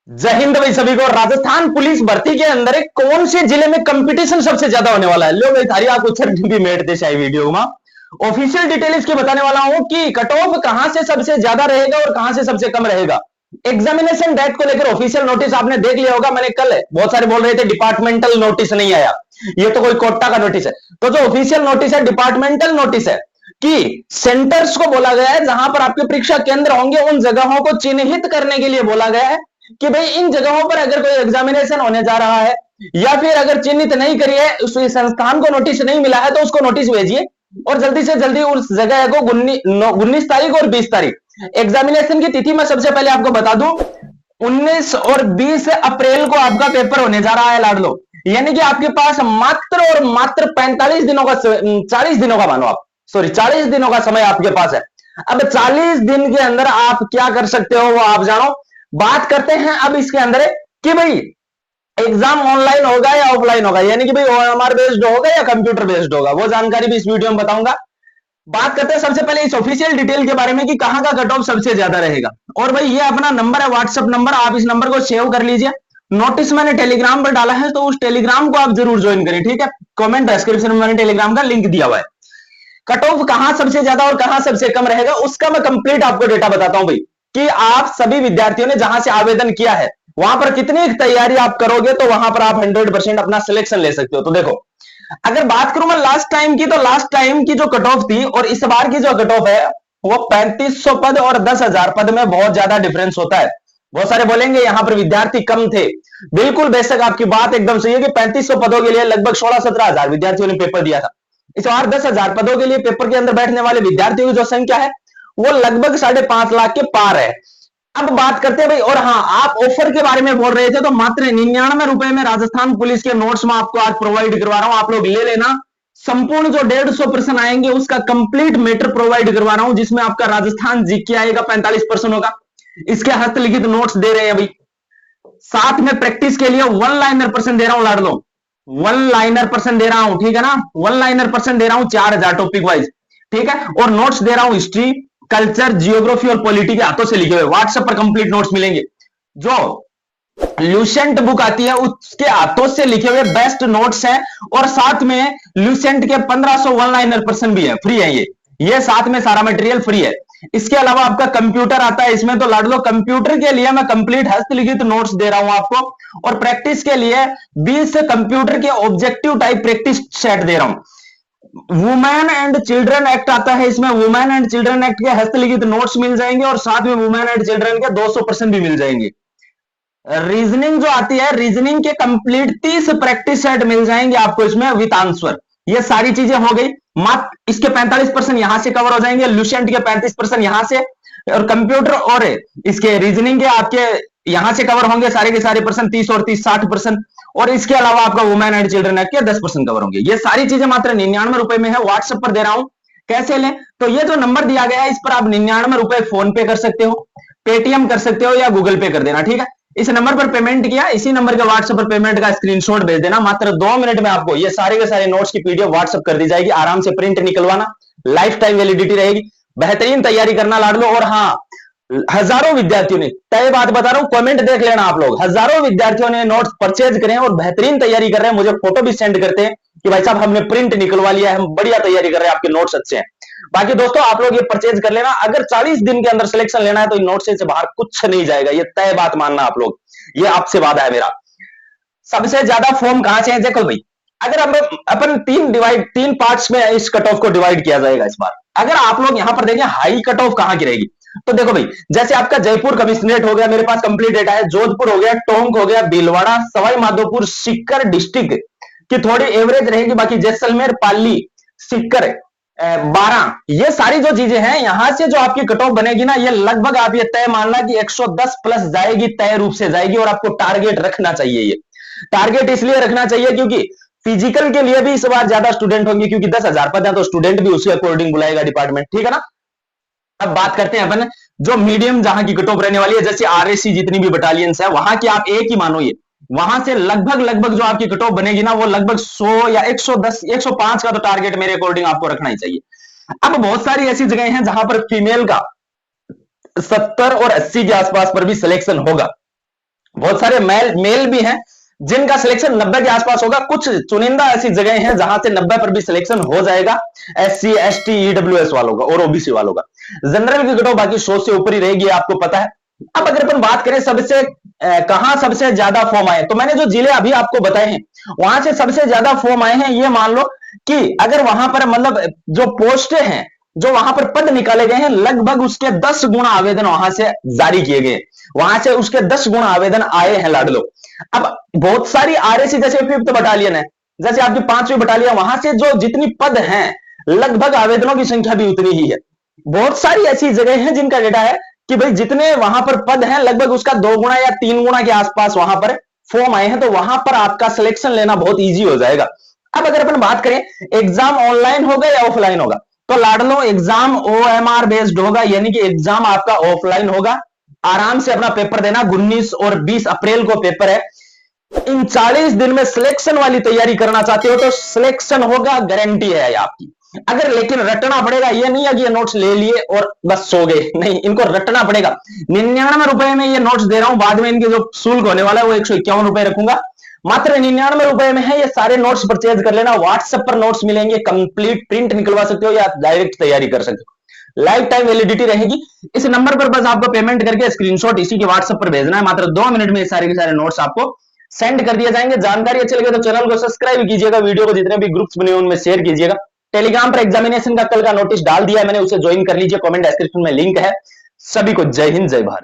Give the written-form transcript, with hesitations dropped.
जय हिंद भाई सभी को। राजस्थान पुलिस भर्ती के अंदर एक कौन से जिले में कंपटीशन सबसे ज्यादा होने वाला है? लो भाई थारी आप उत्तर भी मेट दे शाही वीडियो में ऑफिशियल डिटेल इसकी बताने वाला हूं कि कट ऑफ कहां से सबसे ज्यादा रहेगा और कहां से सबसे कम रहेगा। एग्जामिनेशन डेट को लेकर ऑफिशियल नोटिस आपने देख लिया होगा। मैंने कल बहुत सारे बोल रहे थे डिपार्टमेंटल नोटिस नहीं आया, ये तो कोई कोटा का नोटिस है। तो जो ऑफिशियल नोटिस है डिपार्टमेंटल नोटिस है कि सेंटर्स को बोला गया है जहां पर आपके परीक्षा केंद्र होंगे, उन जगहों को चिन्हित करने के लिए बोला गया है कि भाई इन जगहों पर अगर कोई एग्जामिनेशन होने जा रहा है या फिर अगर चिन्हित नहीं करी है, उस संस्थान को नोटिस नहीं मिला है तो उसको नोटिस भेजिए और जल्दी से जल्दी उस जगह को 19 तारीख और 20 तारीख एग्जामिनेशन की तिथि में सबसे पहले आपको बता दूं 19 और 20 अप्रैल को आपका पेपर होने जा रहा है लाडलो। यानी कि आपके पास मात्र और मात्र 45 दिनों का 40 दिनों का मानो आप 40 दिनों का समय आपके पास है। अब 40 दिन के अंदर आप क्या कर सकते हो वो आप जानो। बात करते हैं अब इसके अंदर कि भाई एग्जाम ऑनलाइन होगा या ऑफलाइन होगा, यानी कि भाई ओएमआर बेस्ड होगा या कंप्यूटर बेस्ड होगा, वो जानकारी भी इस वीडियो में बताऊंगा। बात करते हैं सबसे पहले इस ऑफिशियल डिटेल के बारे में कि कहां का कट ऑफ सबसे ज्यादा रहेगा। और भाई ये अपना नंबर है व्हाट्सएप नंबर, आप इस नंबर को सेव कर लीजिए। नोटिस मैंने टेलीग्राम पर डाला है तो उस टेलीग्राम को आप जरूर ज्वाइन करें, ठीक है। कमेंट डिस्क्रिप्शन में मैंने टेलीग्राम का लिंक दिया हुआ है। कट ऑफ कहां सबसे ज्यादा और कहां सबसे कम रहेगा उसका मैं कंप्लीट आपको डेटा बताता हूं भाई, कि आप सभी विद्यार्थियों ने जहां से आवेदन किया है वहां पर कितनी तैयारी आप करोगे तो वहां पर आप 100% अपना सिलेक्शन ले सकते हो। तो देखो अगर बात करूं मैं लास्ट टाइम की, तो लास्ट टाइम की जो कट ऑफ थी और इस बार की जो कट ऑफ है वो 3500 पद और 10,000 पद में बहुत ज्यादा डिफरेंस होता है। बहुत सारे बोलेंगे यहां पर विद्यार्थी कम थे, बिल्कुल बेशक आपकी बात एकदम सही है कि 3500 पदों के लिए लगभग 16-17 हजार विद्यार्थियों ने पेपर दिया था। इस बार 10,000 पदों के लिए पेपर के अंदर बैठने वाले विद्यार्थियों की जो संख्या है वो लगभग 5.5 लाख के पार है। अब बात करते हैं भाई, और हाँ आप ऑफर के बारे में बोल रहे थे तो मात्र 99 रुपए में राजस्थान पुलिस के नोट्स में आपको आज प्रोवाइड करवा रहा हूं, आप लोग ले लेना। संपूर्ण जो 150 प्रश्न आएंगे उसका कंप्लीट मैटर प्रोवाइड करवा रहा हूं, जिसमें आपका राजस्थान जीके आएगा 45% होगा। इसके हस्तलिखित नोट्स दे रहे हैं भाई, साथ में प्रैक्टिस के लिए वन लाइनर पर्सन दे रहा हूं लाडलो, वन लाइनर पर्सन दे रहा हूं, ठीक है ना। वन लाइनर पर्सन दे रहा हूं 4000 टॉपिक वाइज, ठीक है। और नोट्स दे रहा हूं हिस्ट्री, कल्चर, जियोग्राफी और पॉलिटी के हाथों से लिखे हुए, व्हाट्सएप पर कंप्लीट नोट्स मिलेंगे। जो ल्यूसेंट बुक आती है उसके हाथों से लिखे हुए बेस्ट नोट्स हैं और साथ में ल्यूसेंट के 1500 वन लाइनर पर्सन भी है, फ्री है ये साथ में सारा मटेरियल फ्री है। इसके अलावा आपका कंप्यूटर आता है इसमें, तो लाडलो कंप्यूटर के लिए मैं कंप्लीट हस्तलिखित नोट्स दे रहा हूं आपको। और प्रैक्टिस के लिए 20 कंप्यूटर के ऑब्जेक्टिव टाइप प्रैक्टिस सेट दे रहा हूं। वुमेन एंड चिल्ड्रन एक्ट आता है इसमें, वुमेन एंड चिल्ड्रन एक्ट के हस्तलिखित नोट्स मिल जाएंगे और साथ में वुमेन एंड चिल्ड्रन के 200% भी मिल जाएंगे। रीजनिंग जो आती है, रीजनिंग के कंप्लीट 30 प्रैक्टिस सेट मिल जाएंगे आपको इसमें विद आंसर। ये सारी चीजें हो गई। मात्र इसके 45% यहां से कवर हो जाएंगे, ल्यूसेंट के 35% यहां से, और कंप्यूटर और इसके रीजनिंग के आपके यहां से कवर होंगे सारे के सारे पर्सन, 30 और 30 60%। और इसके अलावा आपका वुमेन एंड चिल्ड्रन एक्ट के 10% कवर होंगे। ये सारी चीजें मात्र 99 रुपए में है, व्हाट्सएप पर दे रहा हूं। कैसे लें? तो ये जो नंबर दिया गया है इस पर आप 99 रुपए फोन पे कर सकते हो, पेटीएम कर सकते हो या गूगल पे कर देना, ठीक है। इस नंबर पर पेमेंट किया, इसी नंबर के व्हाट्सएप पर पेमेंट का स्क्रीनशॉट भेज देना। मात्र 2 मिनट में आपको ये सारे के सारे नोट्स की पीडीएफ व्हाट्सएप कर दी जाएगी। आराम से प्रिंट निकलवाना, लाइफ टाइम वैलिडिटी रहेगी। बेहतरीन तैयारी करना लाडलो। और हाँ, हजारों विद्यार्थियों ने, तय बात बता रहा हूं, कमेंट देख लेना आप लोग, हजारों विद्यार्थियों ने नोट्स परचेज करे और बेहतरीन तैयारी कर रहे हैं। मुझे फोटो भी सेंड करते हैं कि भाई साहब हमने प्रिंट निकलवा लिया है, हम बढ़िया तैयारी कर रहे हैं, आपके नोट्स अच्छे हैं। बाकी दोस्तों आप लोग ये परचेज कर लेना। अगर 40 दिन के अंदर सिलेक्शन लेना है तो इन नोट्स से बाहर कुछ नहीं जाएगा, ये तय बात मानना आप लोग, ये आपसे वादा है मेरा। सबसे ज्यादा फॉर्म कहां से है देखो भाई, अगर हम अपन तीन पार्ट्स में इस कट ऑफ को डिवाइड किया जाएगा इस बार। अगर आप लोग यहां पर देखें हाई कट ऑफ कहां की रहेगी, तो देखो भाई जैसे आपका जयपुर कमिश्नरेट हो गया, मेरे पास कंप्लीट डेटा है, जोधपुर हो गया, टोंक हो गया, भीलवाड़ा, सवाई माधोपुर, सीकर डिस्ट्रिक्ट की थोड़ी एवरेज रहेगी। बाकी जैसलमेर, पाली, सीकर, 12, ये सारी जो चीजें हैं यहां से जो आपकी कट ऑफ बनेगी ना, ये लगभग आप ये तय मानना कि 110 प्लस जाएगी, तय रूप से जाएगी। और आपको टारगेट रखना चाहिए, ये टारगेट इसलिए रखना चाहिए क्योंकि फिजिकल के लिए भी इस बार ज्यादा स्टूडेंट होंगे, क्योंकि 10,000 पद है तो स्टूडेंट भी उसी अकॉर्डिंग बुलाएगा डिपार्टमेंट, ठीक है ना। अब बात करते हैं अपन जो मीडियम जहां की कट ऑफ रहने वाली है, जैसे आरएससी जितनी भी बटालियंस है वहां की आप एक ही मानो, ये वहां से लगभग जो आपकी कट ऑफ बनेगी ना वो लगभग 100 या 110 105 का तो टारगेट मेरे अकॉर्डिंग आपको रखना ही चाहिए। अब बहुत सारी ऐसी जगह हैं जहां पर फीमेल का 70 और 80 के आसपास पर भी सिलेक्शन होगा। बहुत सारे मेल भी हैं जिनका सिलेक्शन 90 के आसपास होगा। कुछ चुनिंदा ऐसी जगह हैं जहां से 90 पर भी सिलेक्शन हो जाएगा SC ST EWS वालों का और OBC वालों का। जनरल की कट ऑफ बाकी 100 से ऊपर ही रहेगी, आपको पता है। अब अगर अपन बात करें सबसे कहां सबसे ज्यादा फॉर्म आए, तो मैंने जो जिले अभी आपको बताए हैं वहां से सबसे ज्यादा फॉर्म आए हैं। ये मान लो कि अगर वहां पर मतलब जो पोस्टें हैं, जो वहां पर पद निकाले गए हैं, लगभग उसके 10 गुना आवेदन वहां से जारी किए गए, वहां से उसके 10 गुना आवेदन आए हैं लाडलो। अब बहुत सारी RAC जैसे 5th बटालियन है, जैसे आपकी 5वीं बटालियन, वहां से जो जितनी पद हैं लगभग आवेदनों की संख्या भी उतनी ही है। बहुत सारी ऐसी जगह हैं जिनका डेटा है कि भाई जितने वहां पर पद हैं लगभग उसका 2 गुना या 3 गुना के आसपास वहां पर फॉर्म आए हैं, तो वहां पर आपका सिलेक्शन लेना बहुत ईजी हो जाएगा। अब अगर अपन बात करें एग्जाम ऑनलाइन होगा या ऑफलाइन होगा, तो लाडलो एग्जाम OMR बेस्ड होगा, यानी कि एग्जाम आपका ऑफलाइन होगा। आराम से अपना पेपर देना, 19 और 20 अप्रैल को पेपर है। इन 40 दिन में सिलेक्शन वाली तैयारी करना चाहते हो तो सिलेक्शन होगा, गारंटी है आपकी। अगर लेकिन रटना पड़ेगा, ये नहीं है कि ये नोट्स ले लिए और बस सो गए, नहीं, इनको रटना पड़ेगा। 99 रुपए में ये नोट्स दे रहा हूं, बाद में इनके जो शुल्क होने वाला है वो 151 रुपए रखूंगा। मात्र 99 रुपए में है, ये सारे नोट्स परचेज कर लेना। व्हाट्सएप पर नोट्स मिलेंगे, कंप्लीट प्रिंट निकलवा सकते हो या डायरेक्ट तैयारी कर सकते हो, लाइफ टाइम वैलिडिटी रहेगी। इस नंबर पर बस आपको पेमेंट करके स्क्रीनशॉट इसी के व्हाट्सएप पर भेजना है, मात्र 2 मिनट में सारे के सारे नोट्स आपको सेंड कर दिए जाएंगे। जानकारी अच्छी लगे तो चैनल को सब्सक्राइब कीजिएगा, वीडियो को जितने भी ग्रुप्स बने उनमें शेयर कीजिएगा। टेलीग्राम पर एग्जामिनेशन का कल का नोटिस डाल दिया है मैंने, उसे ज्वाइन कर लीजिए, कमेंट डिस्क्रिप्शन में लिंक है। सभी को जय हिंद, जय भारत।